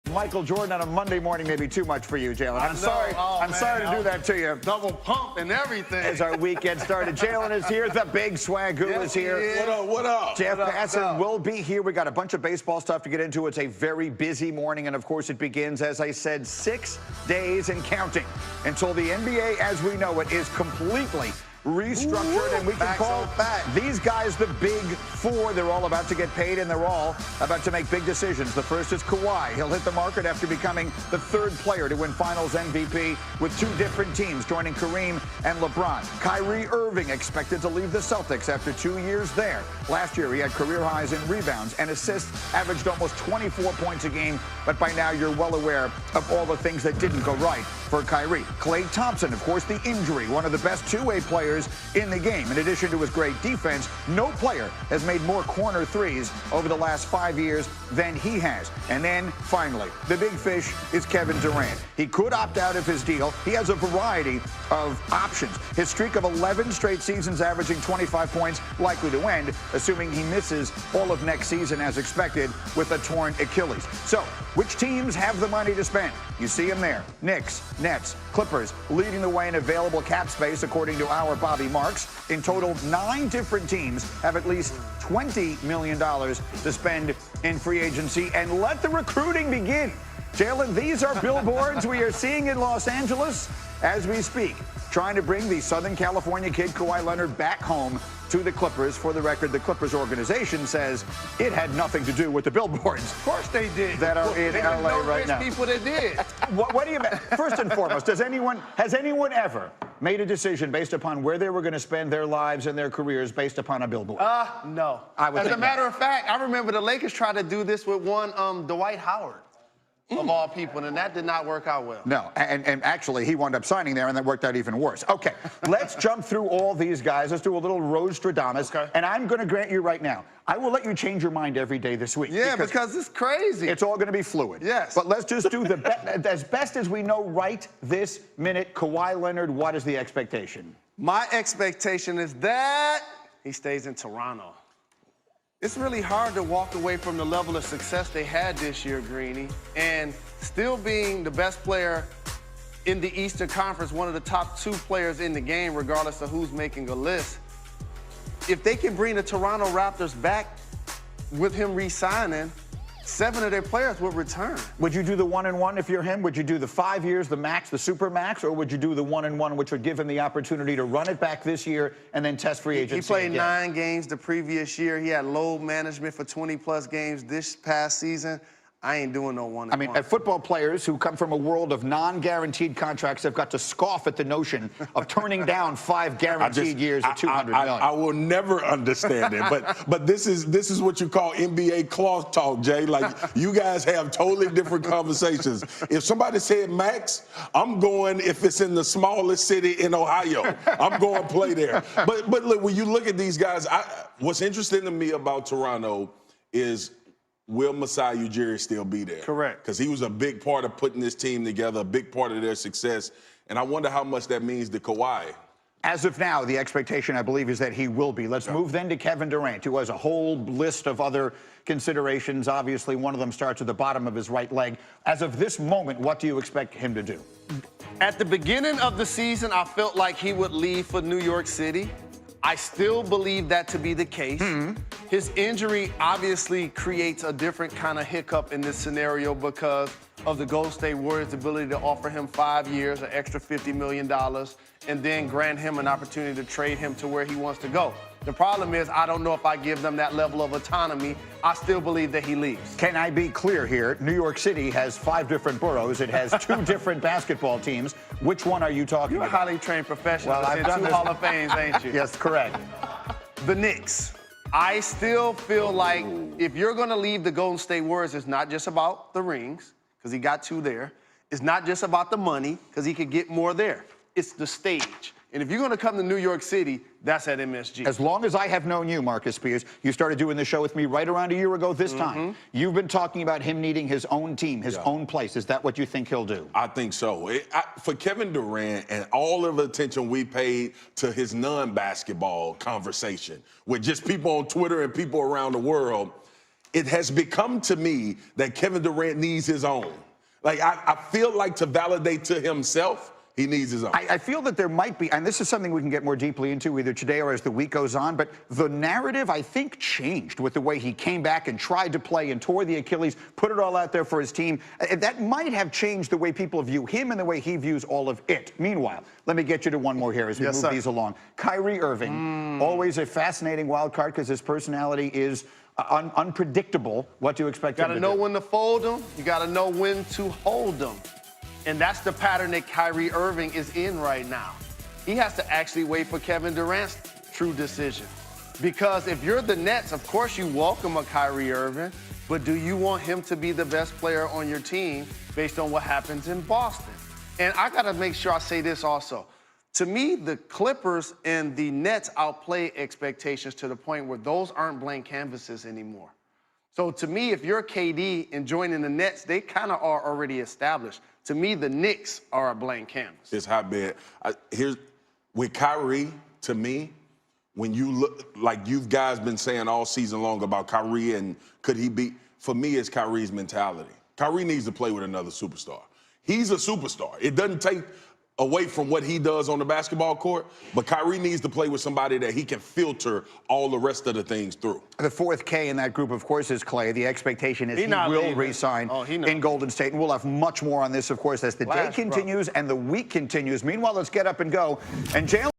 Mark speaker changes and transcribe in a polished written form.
Speaker 1: Michael Jordan on a Monday morning may be too much for you, Jalen. I'm sorry. I'm sorry to do that to you.
Speaker 2: Double pump and everything.
Speaker 1: As our weekend started, Jalen is here. The big swagoo is here.
Speaker 2: What up? What up?
Speaker 1: Jeff Passan will be here. We got a bunch of baseball stuff to get into. It's a very busy morning, and of course, it begins, as I said, 6 days and counting until the NBA, as we know it, is completely restructured, and we can call these guys the Big Four. They're all about to get paid, and they're all about to make big decisions. The first is Kawhi. He'll hit the market after becoming the third player to win Finals MVP with two different teams, joining Kareem and LeBron. Kyrie Irving expected to leave the Celtics after 2 years there. Last year, he had career highs in rebounds and assists, averaged almost 24 points a game, but by now you're well aware of all the things that didn't go right for Kyrie. Klay Thompson, of course, the injury, one of the best two-way players in the game. In addition to his great defense, no player has made more corner threes over the last 5 years than he has. And then, finally, the big fish is Kevin Durant. He could opt out of his deal. He has a variety of options. His streak of 11 straight seasons averaging 25 points likely to end, assuming he misses all of next season as expected with a torn Achilles. So, which teams have the money to spend? You see them there. Knicks, Nets, Clippers leading the way in available cap space, according to our Bobby Marks. In total, 9 different teams have at least $20 million to spend in free agency. And let the recruiting begin. Jalen, these are billboards we are seeing in Los Angeles as we speak, trying to bring the Southern California kid Kawhi Leonard back home to the Clippers. For the record, the Clippers organization says it had nothing to do with the billboards.
Speaker 2: Of course they did.
Speaker 1: That are in LA right now.
Speaker 2: People that did.
Speaker 1: What do you mean? First and foremost, has anyone ever made a decision based upon where they were going to spend their lives and their careers based upon a billboard?
Speaker 2: No.
Speaker 1: As
Speaker 2: a matter of fact, I remember the Lakers tried to do this with one Dwight Howard. Of all people, and that did not work out well.
Speaker 1: No, and actually, he wound up signing there, and that worked out even worse. Okay, let's jump through all these guys. Let's do a little Rostradamus.
Speaker 2: Okay.
Speaker 1: And I'm going to grant you right now, I will let you change your mind every day this week.
Speaker 2: Yeah, because it's crazy.
Speaker 1: It's all going to be fluid.
Speaker 2: Yes.
Speaker 1: But let's just do as best as we know right this minute. Kawhi Leonard, what is the expectation?
Speaker 2: My expectation is that he stays in Toronto. It's really hard to walk away from the level of success they had this year, Greeny, and still being the best player in the Eastern Conference, one of the top 2 players in the game, regardless of who's making a list. If they can bring the Toronto Raptors back with him re-signing, 7 of their players would return.
Speaker 1: Would you do the 1-and-1 if you're him? Would you do the 5 years, the max, the super max, or would you do the 1-and-1, which would give him the opportunity to run it back this year and then test free agency?
Speaker 2: He played
Speaker 1: again?
Speaker 2: 9 games the previous year. He had load management for 20-plus games this past season. I ain't doing no 1-and-1.
Speaker 1: I mean, football players who come from a world of non-guaranteed contracts have got to scoff at the notion of turning down 5 guaranteed years at $200 million.
Speaker 3: I will never understand it, but this is what you call NBA cloth talk, Jay. Like, you guys have totally different conversations. If somebody said max, I'm going if it's in the smallest city in Ohio. I'm going to play there. But look, when you look at these guys, what's interesting to me about Toronto is, will Masai Ujiri still be there?
Speaker 2: Correct.
Speaker 3: Because he was a big part of putting this team together, a big part of their success. And I wonder how much that means to Kawhi.
Speaker 1: As of now, the expectation, I believe, is that he will be. Let's move then to Kevin Durant, who has a whole list of other considerations. Obviously, one of them starts at the bottom of his right leg. As of this moment, what do you expect him to do?
Speaker 2: At the beginning of the season, I felt like he would leave for New York City. I still believe that to be the case. His injury obviously creates a different kind of hiccup in this scenario because of the Golden State Warriors' ability to offer him 5 years, an extra $50 million, and then grant him an opportunity to trade him to where he wants to go. The problem is, I don't know if I give them that level of autonomy. I still believe that he leaves.
Speaker 1: Can I be clear here? New York City has 5 different boroughs. It has 2 different basketball teams. Which one are you talking
Speaker 2: You're
Speaker 1: about?
Speaker 2: a highly trained professional.
Speaker 1: Well, I've done
Speaker 2: 2
Speaker 1: this.
Speaker 2: Hall of Fames, ain't you?
Speaker 1: Yes, correct.
Speaker 2: The Knicks. I still feel like if you're going to leave the Golden State Warriors, it's not just about the rings, because he got 2 there. It's not just about the money, because he could get more there. It's the stage. And if you're going to come to New York City, that's at MSG.
Speaker 1: As long as I have known you, Marcus Spears, you started doing the show with me right around a year ago this time. You've been talking about him needing his own team, his own place. Is that what you think he'll do?
Speaker 3: I think so. For Kevin Durant and all of the attention we paid to his non-basketball conversation with just people on Twitter and people around the world, it has become to me that Kevin Durant needs his own. Like, I feel like to validate to himself, he needs his own.
Speaker 1: I feel that there might be, and this is something we can get more deeply into either today or as the week goes on, but the narrative, I think, changed with the way he came back and tried to play and tore the Achilles, put it all out there for his team. That might have changed the way people view him and the way he views all of it. Meanwhile, let me get you to one more here as we move these along. Kyrie Irving, always a fascinating wild card because his personality is unpredictable. What do you expect him to do?
Speaker 2: You got to know when to fold them. You got to know when to hold them. And that's the pattern that Kyrie Irving is in right now. He has to actually wait for Kevin Durant's true decision. Because if you're the Nets, of course you welcome a Kyrie Irving, but do you want him to be the best player on your team based on what happens in Boston? And I got to make sure I say this also. To me, the Clippers and the Nets outplay expectations to the point where those aren't blank canvases anymore. So to me, if you're KD and joining the Nets, they kind of are already established. To me, the Knicks are a blank canvas.
Speaker 3: It's hotbed. Here's with Kyrie. To me, when you look, like you guys been saying all season long about Kyrie and could he be? For me, it's Kyrie's mentality. Kyrie needs to play with another superstar. He's a superstar. It doesn't take away from what he does on the basketball court, but Kyrie needs to play with somebody that he can filter all the rest of the things through.
Speaker 1: The fourth K in that group, of course, is Klay. The expectation is he will re-sign in Golden State, and we'll have much more on this, of course, as the day continues and the week continues. Meanwhile, let's get up and go. And Jalen